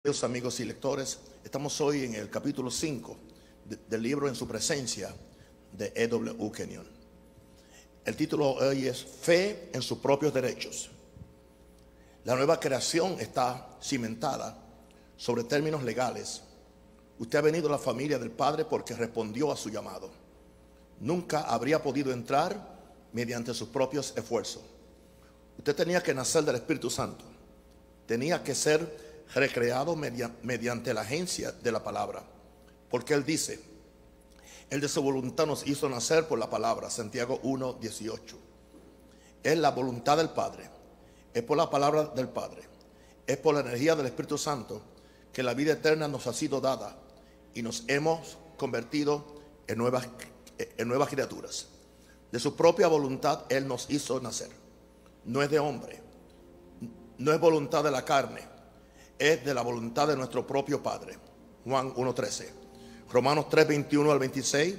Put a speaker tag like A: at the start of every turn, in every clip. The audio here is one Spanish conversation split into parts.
A: Queridos amigos y lectores, estamos hoy en el capítulo 5 del libro En su presencia de E.W. Kenyon. El título hoy es Fe en sus propios derechos. La nueva creación está cimentada sobre términos legales. Usted ha venido a la familia del Padre porque respondió a su llamado. Nunca habría podido entrar mediante sus propios esfuerzos. Usted tenía que nacer del Espíritu Santo. Tenía que ser recreado mediante la agencia de la palabra, porque Él dice: Él de su voluntad nos hizo nacer por la palabra. Santiago 1:18. Es la voluntad del Padre, es por la palabra del Padre, es por la energía del Espíritu Santo que la vida eterna nos ha sido dada y nos hemos convertido en nuevas criaturas. De su propia voluntad Él nos hizo nacer. No es de hombre, no es voluntad de la carne, es de la voluntad de nuestro propio Padre. Juan 1:13. Romanos 3:21 al 26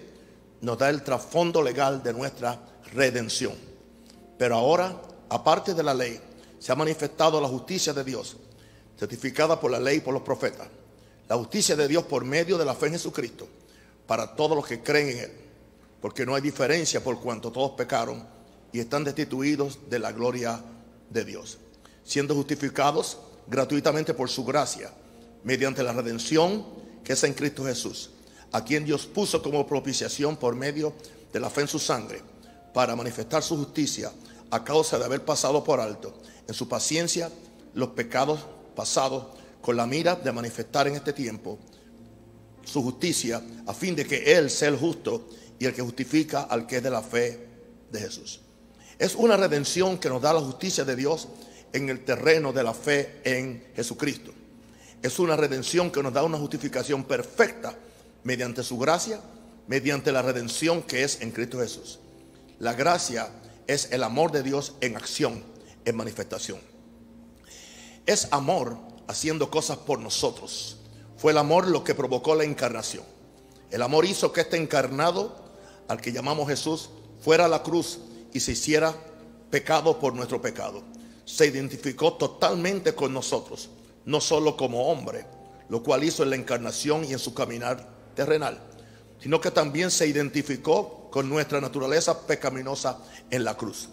A: nos da el trasfondo legal de nuestra redención. Pero ahora, aparte de la ley, se ha manifestado la justicia de Dios, certificada por la ley y por los profetas. La justicia de Dios por medio de la fe en Jesucristo, para todos los que creen en Él. Porque no hay diferencia, por cuanto todos pecaron y están destituidos de la gloria de Dios, siendo justificados gratuitamente por su gracia, mediante la redención que es en Cristo Jesús, a quien Dios puso como propiciación por medio de la fe en su sangre, para manifestar su justicia a causa de haber pasado por alto en su paciencia los pecados pasados, con la mira de manifestar en este tiempo su justicia, a fin de que Él sea el justo y el que justifica al que es de la fe de Jesús. Es una redención que nos da la justicia de Dios en el terreno de la fe en Jesucristo. Es una redención que nos da una justificación perfecta mediante su gracia, mediante la redención que es en Cristo Jesús. La gracia es el amor de Dios en acción, en manifestación. Es amor haciendo cosas por nosotros. Fue el amor lo que provocó la encarnación. El amor hizo que este encarnado, al que llamamos Jesús, fuera a la cruz y se hiciera pecado por nuestro pecado. Se identificó totalmente con nosotros, no solo como hombre, lo cual hizo en la encarnación y en su caminar terrenal, sino que también se identificó con nuestra naturaleza pecaminosa en la cruz.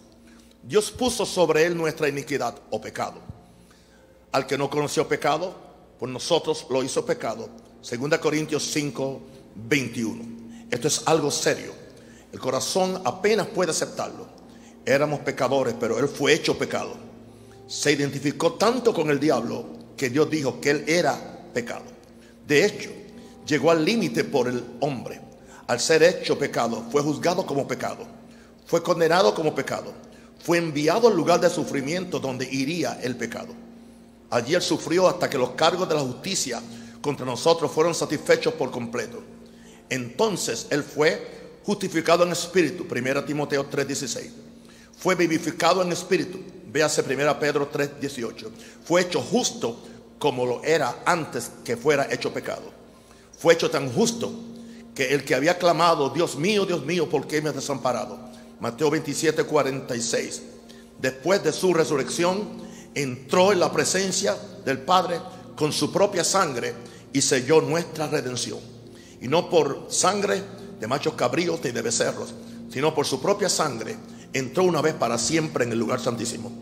A: Dios puso sobre Él nuestra iniquidad o pecado. Al que no conoció pecado, por nosotros lo hizo pecado. 2 Corintios 5:21. Esto es algo serio. El corazón apenas puede aceptarlo. Éramos pecadores, pero Él fue hecho pecado. Se identificó tanto con el diablo que Dios dijo que Él era pecado. De hecho, llegó al límite por el hombre. Al ser hecho pecado, fue juzgado como pecado, fue condenado como pecado, fue enviado al lugar de sufrimiento donde iría el pecado. Allí Él sufrió hasta que los cargos de la justicia contra nosotros fueron satisfechos por completo. Entonces Él fue justificado en espíritu. 1 Timoteo 3:16. Fue vivificado en espíritu. Véase 1 Pedro 3:18. Fue hecho justo como lo era antes que fuera hecho pecado. Fue hecho tan justo que el que había clamado: Dios mío, ¿por qué me has desamparado? Mateo 27:46. Después de su resurrección, entró en la presencia del Padre con su propia sangre y selló nuestra redención. Y no por sangre de machos cabríos ni de becerros, sino por su propia sangre entró una vez para siempre en el lugar santísimo,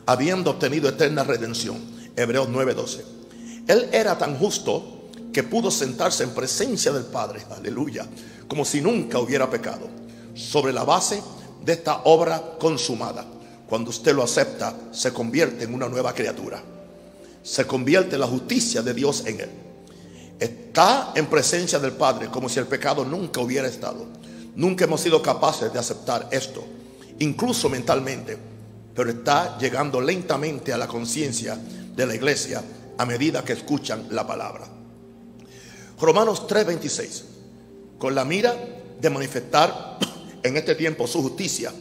A: habiendo obtenido eterna redención. Hebreos 9:12. Él era tan justo que pudo sentarse en presencia del Padre, aleluya, como si nunca hubiera pecado, sobre la base de esta obra consumada. Cuando usted lo acepta, se convierte en una nueva criatura. Se convierte en la justicia de Dios en él. Está en presencia del Padre como si el pecado nunca hubiera estado. Nunca hemos sido capaces de aceptar esto, incluso mentalmente, pero está llegando lentamente a la conciencia de la iglesia a medida que escuchan la palabra. Romanos 3:26. Con la mira de manifestar en este tiempo su justicia,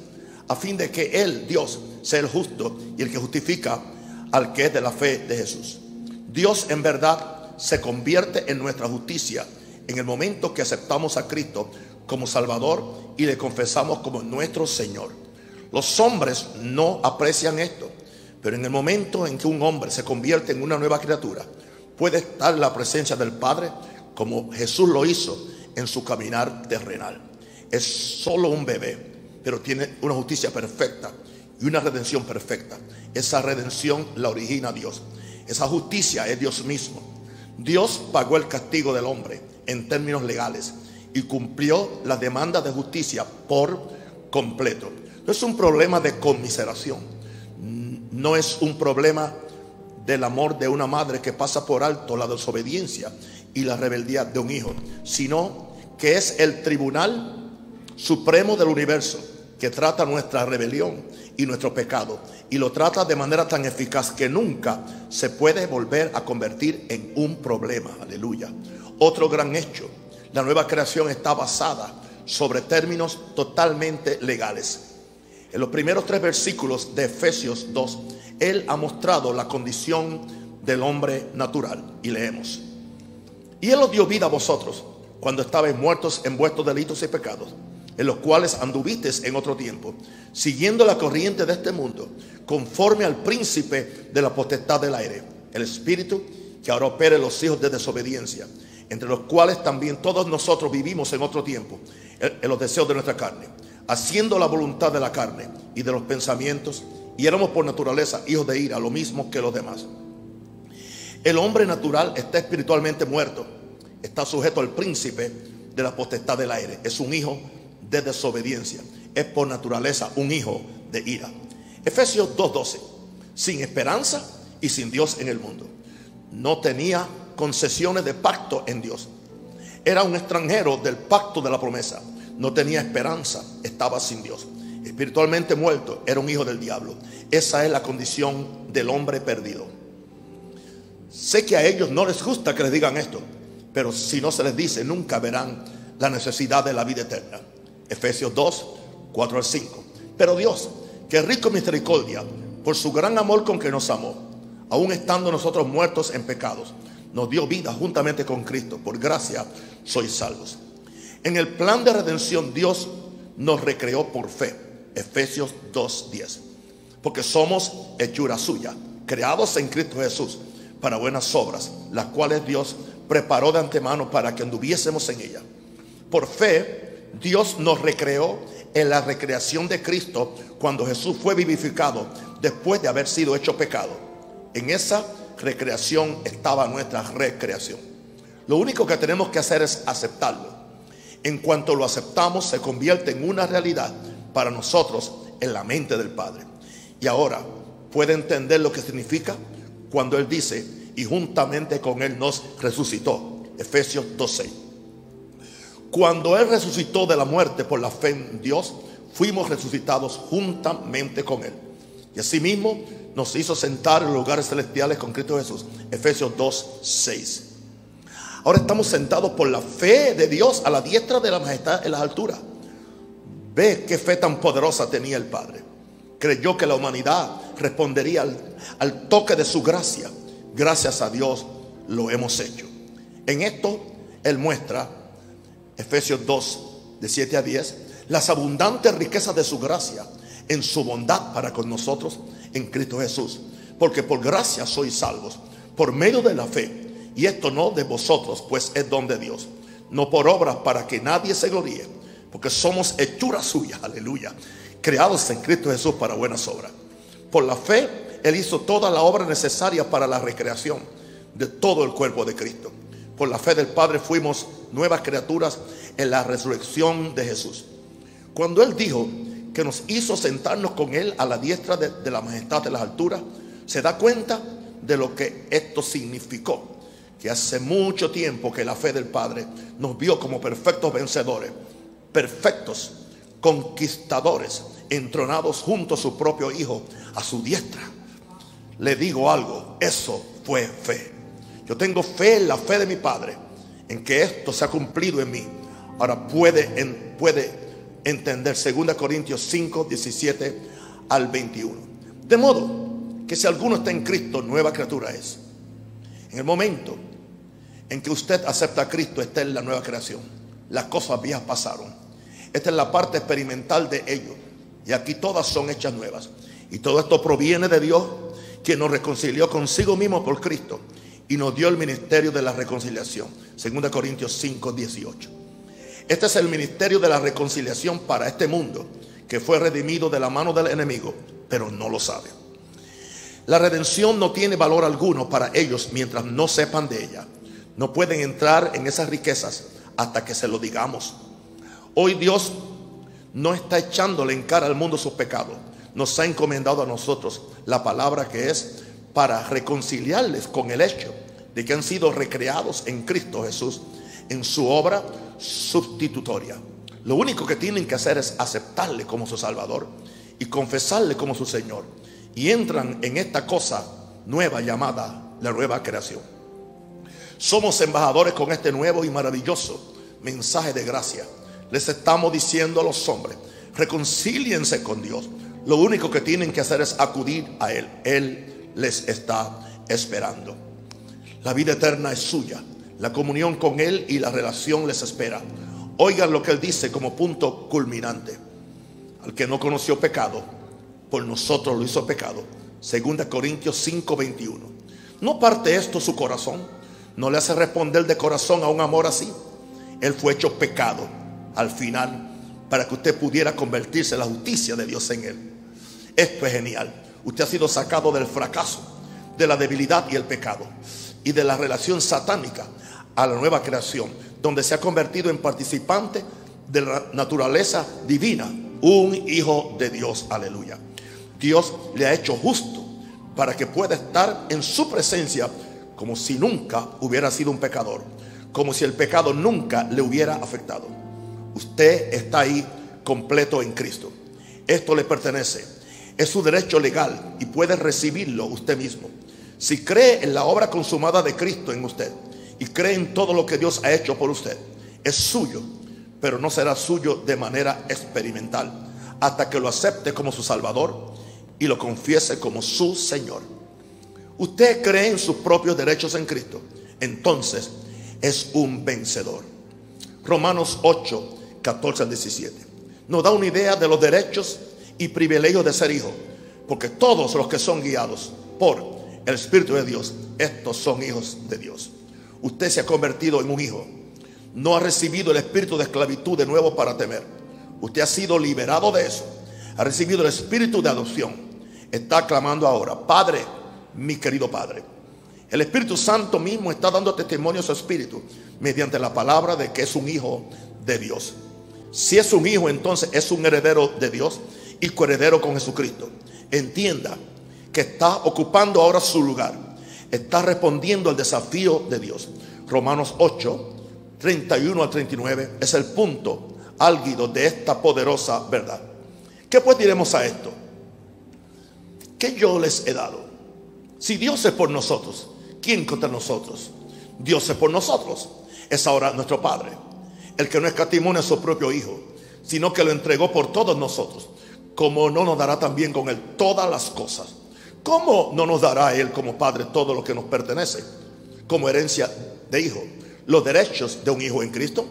A: a fin de que Él, Dios, sea el justo y el que justifica al que es de la fe de Jesús. Dios en verdad se convierte en nuestra justicia en el momento que aceptamos a Cristo como Salvador y le confesamos como nuestro Señor. Los hombres no aprecian esto, pero en el momento en que un hombre se convierte en una nueva criatura, puede estar en la presencia del Padre como Jesús lo hizo en su caminar terrenal. Es solo un bebé, pero tiene una justicia perfecta y una redención perfecta. Esa redención la origina Dios. Esa justicia es Dios mismo. Dios pagó el castigo del hombre en términos legales y cumplió las demandas de justicia por completo. No es un problema de conmiseración, no es un problema del amor de una madre que pasa por alto la desobediencia y la rebeldía de un hijo, sino que es el tribunal supremo del universo que trata nuestra rebelión y nuestro pecado, y lo trata de manera tan eficaz que nunca se puede volver a convertir en un problema. Aleluya. Otro gran hecho: la nueva creación está basada sobre términos totalmente legales. En los primeros 3 versículos de Efesios 2, Él ha mostrado la condición del hombre natural, y leemos: y Él os dio vida a vosotros cuando estabais muertos en vuestros delitos y pecados, en los cuales anduvisteis en otro tiempo, siguiendo la corriente de este mundo, conforme al príncipe de la potestad del aire, el espíritu que ahora opera en los hijos de desobediencia, entre los cuales también todos nosotros vivimos en otro tiempo, en los deseos de nuestra carne, haciendo la voluntad de la carne y de los pensamientos, y éramos por naturaleza hijos de ira, lo mismo que los demás. El hombre natural está espiritualmente muerto, está sujeto al príncipe de la potestad del aire, es un hijo de desobediencia, es por naturaleza un hijo de ira. Efesios 2:12: sin esperanza y sin Dios en el mundo. No tenía concesiones de pacto en Dios, era un extranjero del pacto de la promesa, no tenía esperanza, estaba sin Dios, espiritualmente muerto, era un hijo del diablo. Esa es la condición del hombre perdido. Sé que a ellos no les gusta que les digan esto, pero si no se les dice, nunca verán la necesidad de la vida eterna. Efesios 2:4-5. Pero Dios, que es rico en misericordia, por su gran amor con que nos amó, aun estando nosotros muertos en pecados, nos dio vida juntamente con Cristo. Por gracia sois salvos. En el plan de redención, Dios nos recreó por fe. Efesios 2:10. Porque somos hechura suya, creados en Cristo Jesús para buenas obras, las cuales Dios preparó de antemano para que anduviésemos en ella. Por fe, Dios nos recreó en la recreación de Cristo cuando Jesús fue vivificado después de haber sido hecho pecado. En esa recreación estaba nuestra recreación. Lo único que tenemos que hacer es aceptarlo. En cuanto lo aceptamos, se convierte en una realidad para nosotros en la mente del Padre. Y ahora puede entender lo que significa cuando Él dice: y juntamente con Él nos resucitó. Efesios 2:6. Cuando Él resucitó de la muerte por la fe en Dios, fuimos resucitados juntamente con Él. Y asimismo nos hizo sentar en lugares celestiales con Cristo Jesús. Efesios 2:6. Ahora estamos sentados por la fe de Dios a la diestra de la majestad en las alturas. Ve qué fe tan poderosa tenía el Padre. Creyó que la humanidad respondería al toque de su gracia. Gracias a Dios lo hemos hecho. En esto Él muestra, Efesios 2:7-10, las abundantes riquezas de su gracia en su bondad para con nosotros en Cristo Jesús. Porque por gracia sois salvos, por medio de la fe. Y esto no de vosotros, pues es don de Dios, no por obras, para que nadie se gloríe, porque somos hechura suya, aleluya, creados en Cristo Jesús para buenas obras. Por la fe Él hizo toda la obra necesaria para la recreación de todo el cuerpo de Cristo. Por la fe del Padre fuimos nuevas criaturas en la resurrección de Jesús. Cuando Él dijo que nos hizo sentarnos con Él a la diestra de la majestad de las alturas, se da cuenta de lo que esto significó. Que hace mucho tiempo que la fe del Padre nos vio como perfectos vencedores, perfectos conquistadores, entronados junto a su propio Hijo a su diestra. Le digo algo, eso fue fe. Yo tengo fe en la fe de mi Padre, en que esto se ha cumplido en mí. Ahora puede entender 2 Corintios 5:17-21. De modo que si alguno está en Cristo, nueva criatura es. En el momento en que usted acepta a Cristo, está en la nueva creación. Las cosas viejas pasaron. Esta es la parte experimental de ello. Y aquí todas son hechas nuevas. Y todo esto proviene de Dios, quien nos reconcilió consigo mismo por Cristo y nos dio el ministerio de la reconciliación. 2 Corintios 5, 18. Este es el ministerio de la reconciliación para este mundo que fue redimido de la mano del enemigo, pero no lo sabe. La redención no tiene valor alguno para ellos mientras no sepan de ella. No pueden entrar en esas riquezas hasta que se lo digamos. Hoy Dios no está echándole en cara al mundo sus pecados. Nos ha encomendado a nosotros la palabra que es para reconciliarles con el hecho de que han sido recreados en Cristo Jesús en su obra sustitutoria. Lo único que tienen que hacer es aceptarle como su Salvador y confesarle como su Señor, y entran en esta cosa nueva llamada la nueva creación. Somos embajadores con este nuevo y maravilloso mensaje de gracia. Les estamos diciendo a los hombres: reconcíliense con Dios. Lo único que tienen que hacer es acudir a Él. Él les está esperando. La vida eterna es suya. La comunión con Él y la relación les espera. Oigan lo que Él dice como punto culminante: al que no conoció pecado, por nosotros lo hizo pecado. 2 Corintios 5, 21. ¿No parte esto su corazón? ¿No le hace responder de corazón a un amor así? Él fue hecho pecado al final para que usted pudiera convertirse en la justicia de Dios en Él. Esto es genial. Usted ha sido sacado del fracaso, de la debilidad y el pecado, y de la relación satánica a la nueva creación, donde se ha convertido en participante de la naturaleza divina, un hijo de Dios. Aleluya. Dios le ha hecho justo para que pueda estar en su presencia como si nunca hubiera sido un pecador, como si el pecado nunca le hubiera afectado. Usted está ahí completo en Cristo. Esto le pertenece, es su derecho legal y puede recibirlo usted mismo. Si cree en la obra consumada de Cristo en usted y cree en todo lo que Dios ha hecho por usted, es suyo, pero no será suyo de manera experimental hasta que lo acepte como su Salvador y lo confiese como su Señor. Usted cree en sus propios derechos en Cristo, entonces es un vencedor. Romanos 8, 14 al 17 nos da una idea de los derechos y privilegios de ser hijo, porque todos los que son guiados por el Espíritu de Dios, estos son hijos de Dios. Usted se ha convertido en un hijo. No ha recibido el espíritu de esclavitud de nuevo para temer. Usted ha sido liberado de eso. Ha recibido el espíritu de adopción. Está clamando ahora: Padre, mi querido Padre. El Espíritu Santo mismo está dando testimonio a su espíritu mediante la palabra de que es un hijo de Dios. Si es un hijo, entonces es un heredero de Dios y coheredero con Jesucristo. Entienda que está ocupando ahora su lugar. Está respondiendo al desafío de Dios. Romanos 8, 31 al 39 es el punto álgido de esta poderosa verdad. ¿Qué pues diremos a esto? ¿Qué yo les he dado? Si Dios es por nosotros, ¿quién contra nosotros? Dios es por nosotros. Es ahora nuestro Padre, el que no escatimó a su propio Hijo, sino que lo entregó por todos nosotros. ¿Cómo no nos dará también con Él todas las cosas? ¿Cómo no nos dará Él como Padre todo lo que nos pertenece, como herencia de hijo, los derechos de un hijo en Cristo?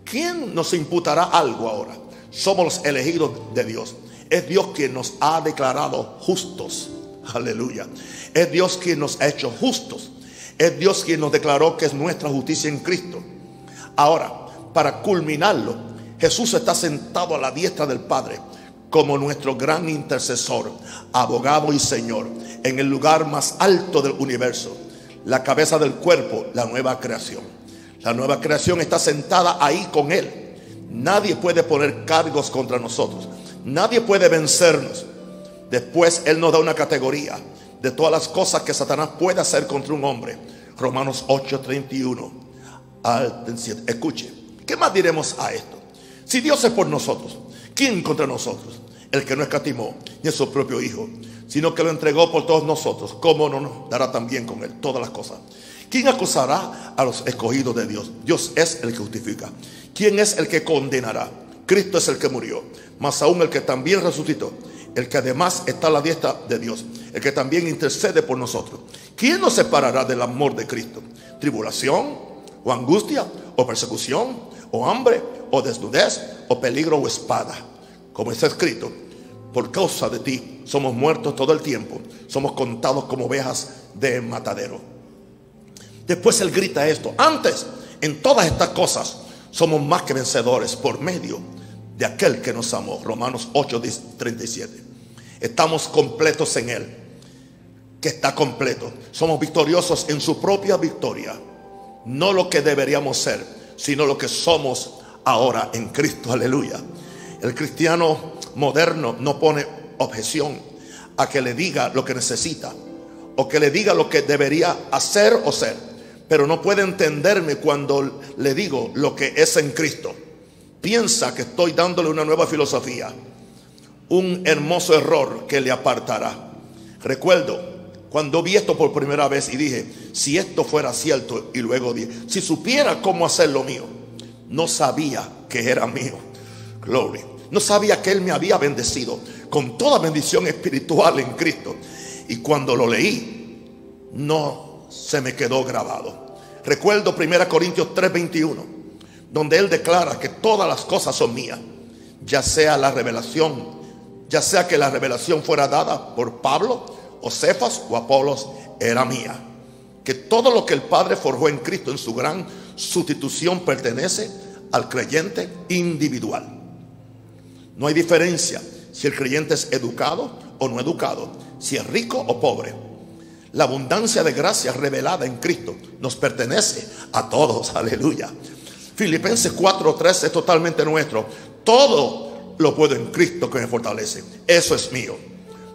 A: ¿Quién nos imputará algo ahora? Somos los elegidos de Dios. Es Dios quien nos ha declarado justos. Aleluya. Es Dios quien nos ha hecho justos. Es Dios quien nos declaró que es nuestra justicia en Cristo. Ahora, para culminarlo, Jesús está sentado a la diestra del Padre como nuestro gran intercesor, abogado y Señor, en el lugar más alto del universo, la cabeza del cuerpo, la nueva creación. La nueva creación está sentada ahí con Él. Nadie puede poner cargos contra nosotros. Nadie puede vencernos. Después Él nos da una categoría de todas las cosas que Satanás puede hacer contra un hombre. Romanos 8, 31 al 37. Escuche, ¿qué más diremos a esto? Si Dios es por nosotros, ¿quién contra nosotros? El que no escatimó ni a su propio Hijo, sino que lo entregó por todos nosotros, ¿cómo no nos dará también con Él todas las cosas? ¿Quién acusará a los escogidos de Dios? Dios es el que justifica. ¿Quién es el que condenará? Cristo es el que murió, más aún el que también resucitó, el que además está a la diestra de Dios, el que también intercede por nosotros. ¿Quién nos separará del amor de Cristo? ¿Tribulación, o angustia, o persecución, o hambre, o desnudez, o peligro, o espada? Como está escrito: por causa de ti somos muertos todo el tiempo, somos contados como ovejas de matadero. Después él grita esto: antes, en todas estas cosas somos más que vencedores por medio de aquel que nos amó. Romanos 8:37. Estamos completos en él, que está completo. Somos victoriosos en su propia victoria. No lo que deberíamos ser, sino lo que somos ahora en Cristo. Aleluya. El cristiano moderno no pone objeción a que le diga lo que necesita o que le diga lo que debería hacer o ser, pero no puede entenderme cuando le digo lo que es en Cristo. Piensa que estoy dándole una nueva filosofía, un hermoso error que le apartará. Recuerdo cuando vi esto por primera vez y dije: si esto fuera cierto, y luego dije: si supiera cómo hacer lo mío. No sabía que era mío. Gloria. No sabía que él me había bendecido con toda bendición espiritual en Cristo. Y cuando lo leí, no se me quedó grabado. Recuerdo 1 Corintios 3:21, donde él declara que todas las cosas son mías, ya sea que la revelación fuera dada por Pablo o Cefas o Apolos, era mía. Que todo lo que el Padre forjó en Cristo en su gran sustitución pertenece al creyente individual. No hay diferencia si el creyente es educado o no educado, si es rico o pobre. La abundancia de gracia revelada en Cristo nos pertenece a todos. Aleluya. Filipenses 4:13 es totalmente nuestro. Todo lo puedo en Cristo que me fortalece. Eso es mío.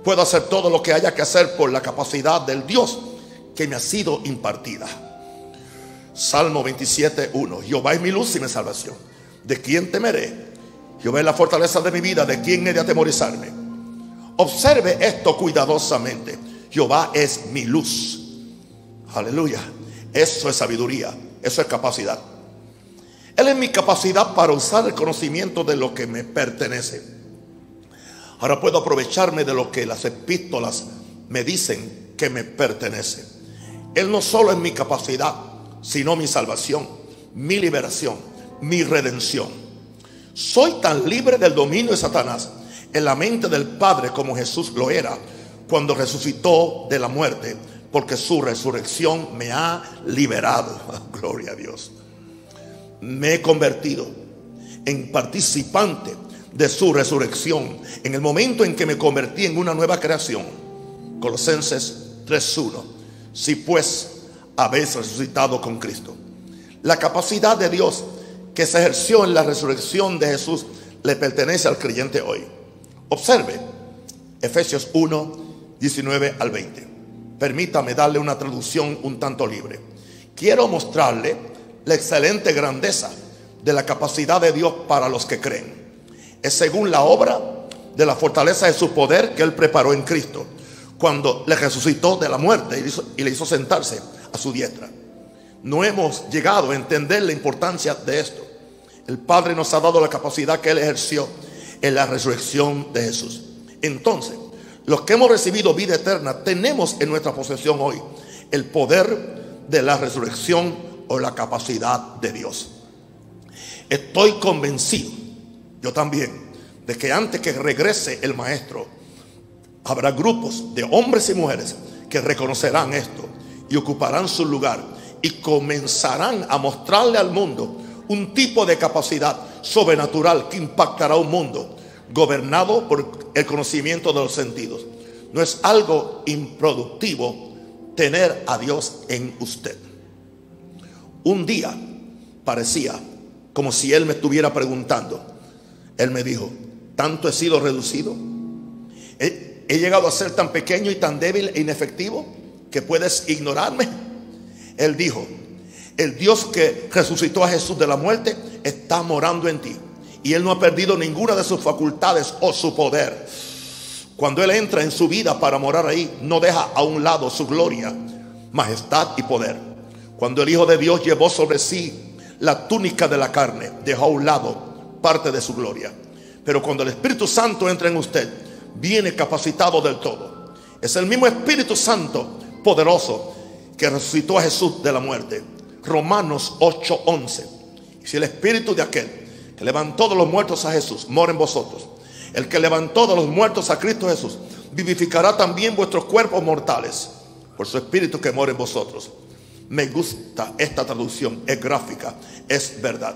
A: Puedo hacer todo lo que haya que hacer por la capacidad del Dios que me ha sido impartida. Salmo 27:1. Jehová es mi luz y mi salvación. ¿De quién temeré? Jehová es la fortaleza de mi vida. ¿De quién he de atemorizarme? Observe esto cuidadosamente. Jehová es mi luz. Aleluya. Eso es sabiduría. Eso es capacidad. Él es mi capacidad para usar el conocimiento de lo que me pertenece. Ahora puedo aprovecharme de lo que las epístolas me dicen que me pertenece. Él no solo es mi capacidad, sino mi salvación, mi liberación, mi redención. Soy tan libre del dominio de Satanás en la mente del Padre como Jesús lo era cuando resucitó de la muerte, porque su resurrección me ha liberado. Gloria a Dios. Me he convertido en participante de su resurrección en el momento en que me convertí en una nueva creación. Colosenses 3:1. Si pues habéis resucitado con Cristo. La capacidad de Dios que se ejerció en la resurrección de Jesús le pertenece al creyente hoy. Observe Efesios 1:19 al 20. Permítame darle una traducción un tanto libre. Quiero mostrarle la excelente grandeza de la capacidad de Dios para los que creen. Es según la obra de la fortaleza de su poder que Él preparó en Cristo cuando le resucitó de la muerte y le hizo sentarse a su diestra. No hemos llegado a entender la importancia de esto. El Padre nos ha dado la capacidad que Él ejerció en la resurrección de Jesús. Entonces, los que hemos recibido vida eterna tenemos en nuestra posesión hoy el poder de la resurrección o la capacidad de Dios. Estoy convencido, yo también, de que antes que regrese el Maestro, habrá grupos de hombres y mujeres que reconocerán esto y ocuparán su lugar y comenzarán a mostrarle al mundo un tipo de capacidad sobrenatural que impactará un mundo gobernado por el conocimiento de los sentidos. No es algo improductivo tener a Dios en usted. Un día parecía como si Él me estuviera preguntando. Él me dijo: ¿tanto he sido reducido? ¿He llegado a ser tan pequeño y tan débil e inefectivo que puedes ignorarme? Él dijo: el Dios que resucitó a Jesús de la muerte está morando en ti, y Él no ha perdido ninguna de sus facultades o su poder. Cuando Él entra en su vida para morar ahí, no deja a un lado su gloria, majestad y poder. Cuando el Hijo de Dios llevó sobre sí la túnica de la carne, dejó a un lado parte de su gloria. Pero cuando el Espíritu Santo entra en usted, viene capacitado del todo. Es el mismo Espíritu Santo poderoso que resucitó a Jesús de la muerte. Romanos 8:11. Y si el Espíritu de aquel que levantó de los muertos a Jesús mora en vosotros, el que levantó de los muertos a Cristo Jesús vivificará también vuestros cuerpos mortales por su Espíritu que mora en vosotros. Me gusta esta traducción, es gráfica, es verdad.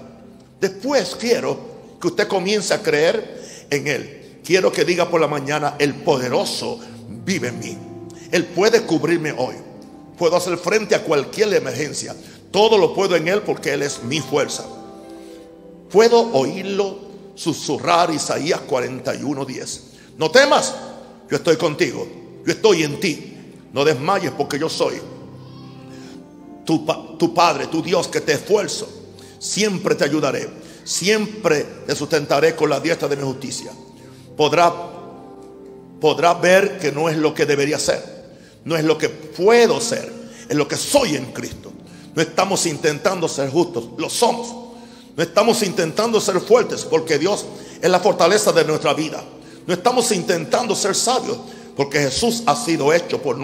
A: Después quiero que usted comience a creer en Él. Quiero que diga por la mañana: el poderoso vive en mí. Él puede cubrirme hoy. Puedo hacer frente a cualquier emergencia. Todo lo puedo en Él porque Él es mi fuerza. Puedo oírlo susurrar Isaías 41:10. No temas, yo estoy contigo, yo estoy en ti. No desmayes porque yo soy tu Padre, tu Dios, que te esfuerzo. Siempre te ayudaré, siempre te sustentaré con la diestra de mi justicia. Podrá ver que no es lo que debería ser, no es lo que puedo ser, es lo que soy en Cristo. No estamos intentando ser justos, lo somos. No estamos intentando ser fuertes, porque Dios es la fortaleza de nuestra vida. No estamos intentando ser sabios, porque Jesús ha sido hecho por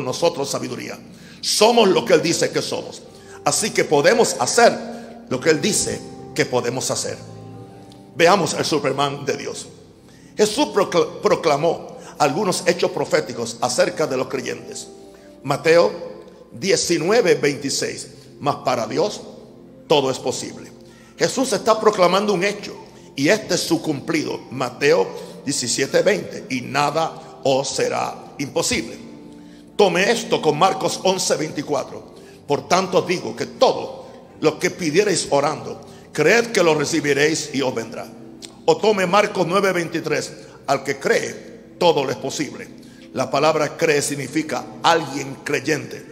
A: nosotros sabiduría. Somos lo que Él dice que somos. Así que podemos hacer lo que Él dice que podemos hacer. Veamos el Superman de Dios. Jesús proclamó algunos hechos proféticos acerca de los creyentes. Mateo 19:26. Mas para Dios todo es posible. Jesús está proclamando un hecho, y este es su cumplido. Mateo 17:20. Y nada os será imposible. Tome esto con Marcos 11:24. Por tanto os digo que todo lo que pidiereis orando, creed que lo recibiréis y os vendrá. O tome Marcos 9:23. Al que cree, todo le es posible. La palabra cree significa alguien creyente.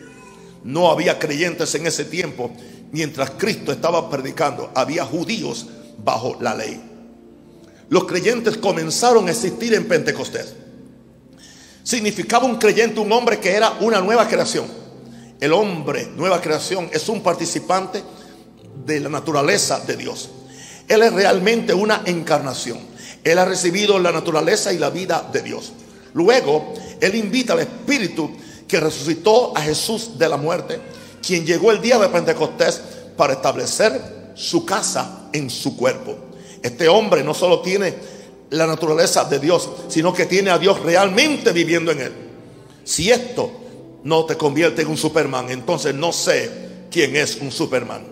A: No había creyentes en ese tiempo. Mientras Cristo estaba predicando, había judíos bajo la ley. Los creyentes comenzaron a existir en Pentecostés. Significaba un creyente, un hombre que era una nueva creación. El hombre, nueva creación, es un participante de la naturaleza de Dios. Él es realmente una encarnación. Él ha recibido la naturaleza y la vida de Dios. Luego, Él invita al Espíritu que resucitó a Jesús de la muerte, quien llegó el día de Pentecostés para establecer su casa en su cuerpo. Este hombre no solo tiene la naturaleza de Dios, sino que tiene a Dios realmente viviendo en él. Si esto no te convierte en un Superman, entonces no sé quién es un Superman.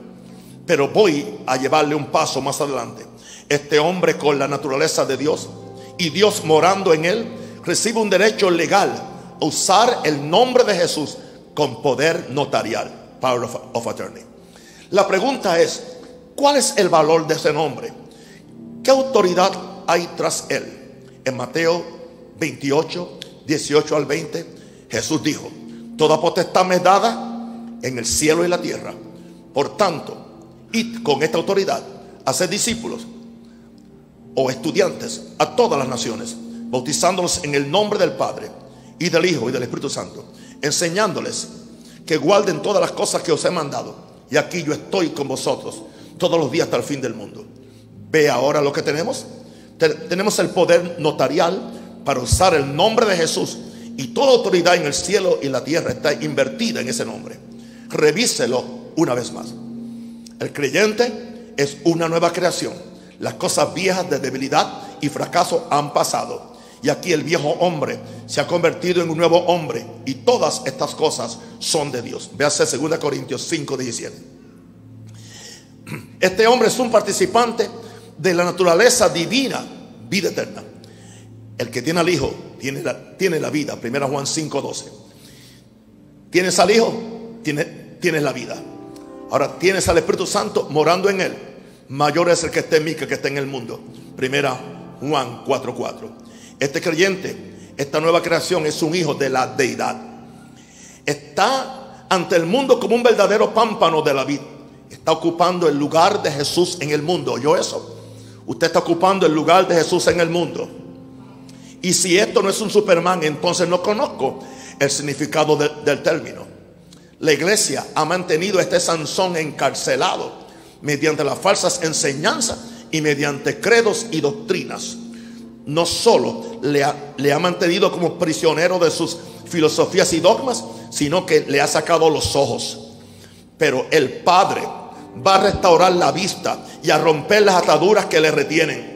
A: Pero voy a llevarle un paso más adelante. Este hombre con la naturaleza de Dios y Dios morando en él, recibe un derecho legal a usar el nombre de Jesús con poder notarial, power of attorney. La pregunta es: ¿cuál es el valor de ese nombre? ¿Qué autoridad hay tras él? En Mateo 28:18 al 20, Jesús dijo: toda potestad me es dada en el cielo y la tierra. Por tanto, id con esta autoridad, haced discípulos o estudiantes a todas las naciones, bautizándolos en el nombre del Padre y del Hijo y del Espíritu Santo, enseñándoles que guarden todas las cosas que os he mandado. Y aquí yo estoy con vosotros todos los días hasta el fin del mundo. Ve ahora lo que tenemos. Tenemos el poder notarial para usar el nombre de Jesús, y toda autoridad en el cielo y la tierra está invertida en ese nombre. Revíselo una vez más. El creyente es una nueva creación. Las cosas viejas de debilidad y fracaso han pasado, y aquí el viejo hombre se ha convertido en un nuevo hombre, y todas estas cosas son de Dios. Véase 2 Corintios 5:17. Este hombre es un participante de la naturaleza divina, vida eterna. El que tiene al Hijo tiene la vida. 1 Juan 5:12. Tienes al Hijo, tienes la vida. Ahora tienes al Espíritu Santo morando en él. Mayor es el que está en mí que el que está en el mundo. 1 Juan 4:4. Este creyente, esta nueva creación, es un hijo de la deidad. Está ante el mundo como un verdadero pámpano de la vid. Está ocupando el lugar de Jesús en el mundo. ¿Oyó eso? Usted está ocupando el lugar de Jesús en el mundo. Y si esto no es un Superman, entonces no conozco el significado del término. La iglesia ha mantenido a este Sansón encarcelado mediante las falsas enseñanzas y mediante credos y doctrinas. No solo le ha mantenido como prisionero de sus filosofías y dogmas, sino que le ha sacado los ojos. Pero el Padre va a restaurar la vista y a romper las ataduras que le retienen.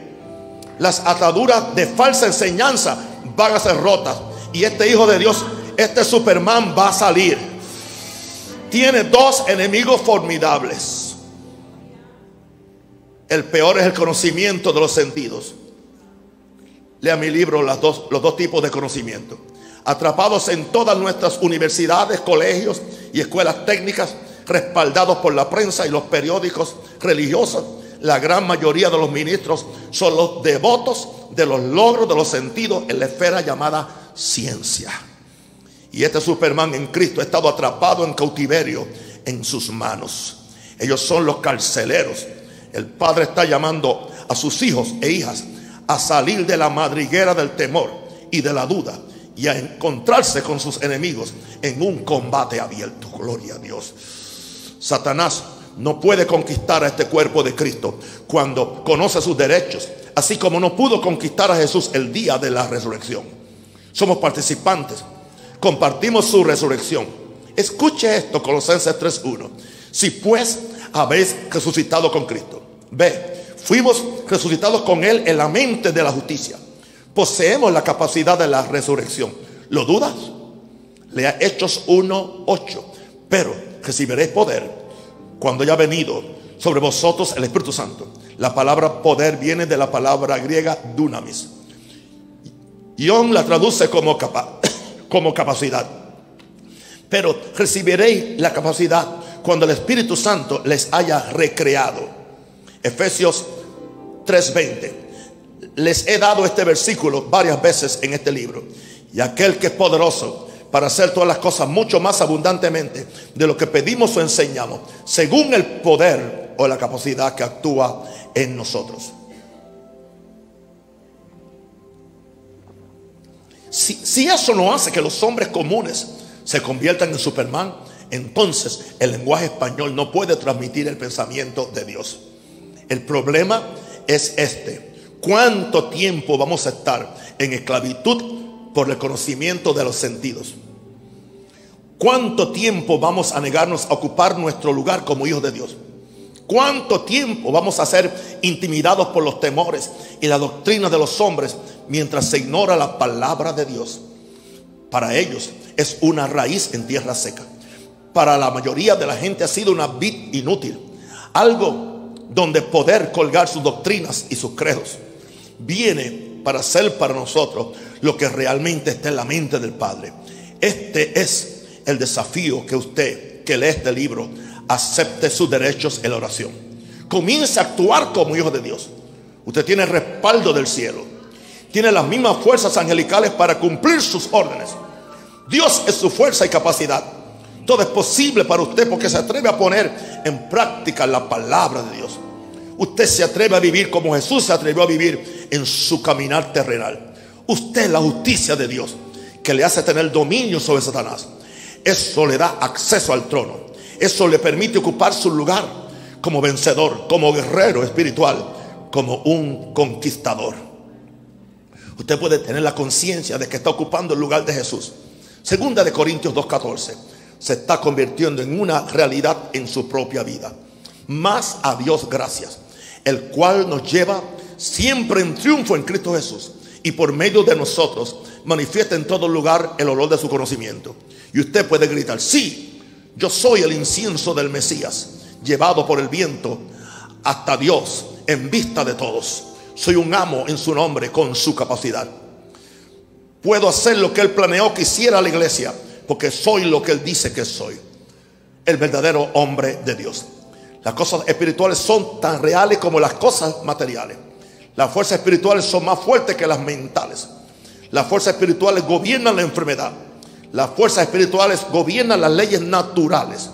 A: Las ataduras de falsa enseñanza van a ser rotas, y este Hijo de Dios, este Superman, va a salir. tiene dos enemigos formidables. El peor es el conocimiento de los sentidos. Lea mi libro, los dos tipos de conocimiento. Atrapados en todas nuestras universidades, colegios y escuelas técnicas, respaldados por la prensa y los periódicos religiosos, la gran mayoría de los ministros son los devotos de los logros de los sentidos en la esfera llamada ciencia. Y este Superman en Cristo ha estado atrapado en cautiverio en sus manos. Ellos son los carceleros. El Padre está llamando a sus hijos e hijas a salir de la madriguera del temor y de la duda y a encontrarse con sus enemigos en un combate abierto. Gloria a Dios. Satanás no puede conquistar a este cuerpo de Cristo cuando conoce sus derechos, así como no pudo conquistar a Jesús el día de la resurrección. Somos participantes, compartimos su resurrección. Escuche esto, Colosenses 3:1. Si pues habéis resucitado con Cristo, fuimos resucitados con Él en la mente de la justicia. Poseemos la capacidad de la resurrección. ¿Lo dudas? Lea Hechos 1:8. Pero recibiréis poder cuando haya venido sobre vosotros el Espíritu Santo. La palabra poder viene de la palabra griega dunamis. Ion la traduce como capacidad. Pero recibiréis la capacidad cuando el Espíritu Santo les haya recreado. Efesios 3:20. Les he dado este versículo varias veces en este libro. Y aquel que es poderoso para hacer todas las cosas mucho más abundantemente de lo que pedimos o enseñamos, según el poder o la capacidad que actúa en nosotros. Si eso no hace que los hombres comunes se conviertan en Superman, entonces el lenguaje español no puede transmitir el pensamiento de Dios. El problema es este: ¿cuánto tiempo vamos a estar en esclavitud por el conocimiento de los sentidos? ¿Cuánto tiempo vamos a negarnos a ocupar nuestro lugar como hijos de Dios? ¿Cuánto tiempo vamos a ser intimidados por los temores y la doctrina de los hombres mientras se ignora la palabra de Dios? Para ellos es una raíz en tierra seca. Para la mayoría de la gente ha sido una vid inútil, algo donde poder colgar sus doctrinas y sus credos. Viene para ser para nosotros lo que realmente está en la mente del Padre. Este es el desafío: que usted, que lee este libro, acepte sus derechos en la oración. Comience a actuar como hijo de Dios. Usted tiene el respaldo del cielo, tiene las mismas fuerzas angelicales para cumplir sus órdenes. Dios es su fuerza y capacidad. Todo es posible para usted porque se atreve a poner en práctica la palabra de Dios. Usted se atreve a vivir como Jesús se atrevió a vivir en su caminar terrenal. Usted es la justicia de Dios que le hace tener dominio sobre Satanás. Eso le da acceso al trono. Eso le permite ocupar su lugar como vencedor, como guerrero espiritual, como un conquistador. Usted puede tener la conciencia de que está ocupando el lugar de Jesús. Segunda de Corintios 2:14. Se está convirtiendo en una realidad en su propia vida. Más a Dios gracias, el cual nos lleva siempre en triunfo en Cristo Jesús, y por medio de nosotros manifiesta en todo lugar el olor de su conocimiento. Y usted puede gritar: sí, yo soy el incienso del Mesías, llevado por el viento hasta Dios en vista de todos. Soy un amo en su nombre con su capacidad. Puedo hacer lo que Él planeó que hiciera la iglesia, porque soy lo que Él dice que soy, el verdadero hombre de Dios. Las cosas espirituales son tan reales como las cosas materiales. Las fuerzas espirituales son más fuertes que las mentales. Las fuerzas espirituales gobiernan la enfermedad. Las fuerzas espirituales gobiernan las leyes naturales.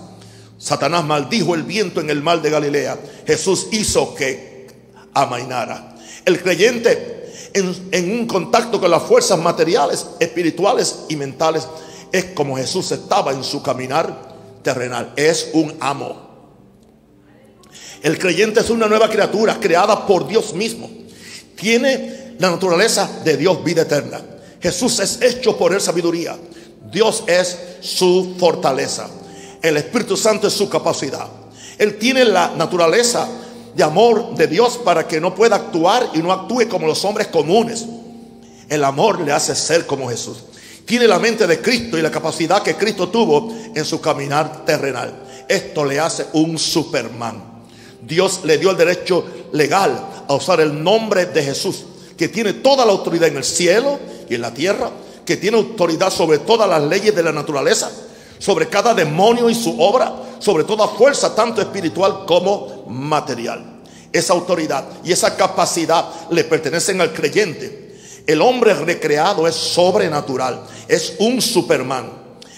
A: Satanás maldijo el viento en el mar de Galilea. Jesús hizo que amainara. El creyente en un contacto con las fuerzas materiales, espirituales y mentales es como Jesús estaba en su caminar terrenal. Es un amo. El creyente es una nueva criatura creada por Dios mismo. Tiene la naturaleza de Dios, vida eterna. Jesús es hecho por él sabiduría. Dios es su fortaleza. El Espíritu Santo es su capacidad. Él tiene la naturaleza de amor de Dios para que no pueda actuar y no actúe como los hombres comunes. El amor le hace ser como Jesús. Tiene la mente de Cristo y la capacidad que Cristo tuvo en su caminar terrenal. Esto le hace un Superman. Dios le dio el derecho legal a usar el nombre de Jesús, que tiene toda la autoridad en el cielo y en la tierra, que tiene autoridad sobre todas las leyes de la naturaleza, sobre cada demonio y su obra, sobre toda fuerza, tanto espiritual como material. Esa autoridad y esa capacidad le pertenecen al creyente. El hombre recreado es sobrenatural, es un Superman.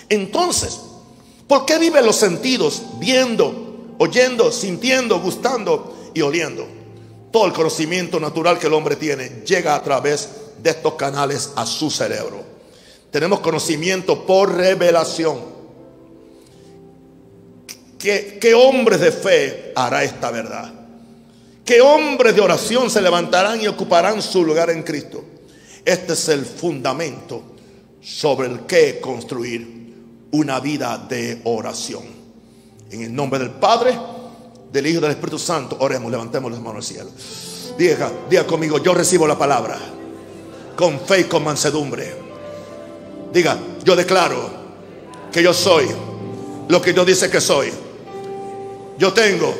A: Entonces, ¿por qué vive los sentidos? Viendo, oyendo, sintiendo, gustando y oliendo. Todo el conocimiento natural que el hombre tiene llega a través de estos canales a su cerebro. Tenemos conocimiento por revelación. ¿Qué hombres de fe hará esta verdad? ¿Qué hombres de oración se levantarán y ocuparán su lugar en Cristo? Este es el fundamento sobre el que construir una vida de oración. En el nombre del Padre, del Hijo y del Espíritu Santo, oremos, levantemos las manos al cielo. Diga conmigo: yo recibo la palabra con fe y con mansedumbre. Diga: yo declaro que yo soy lo que Dios dice que soy. Yo tengo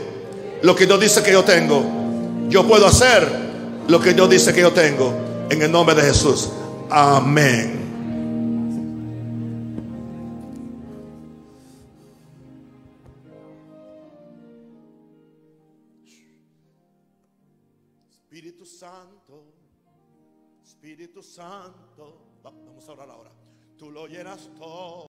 A: lo que Dios dice que yo tengo. Yo puedo hacer lo que Dios dice que yo tengo. En el nombre de Jesús. Amén. Espíritu Santo, Espíritu Santo. Vamos a orar ahora. Tú lo llenas todo.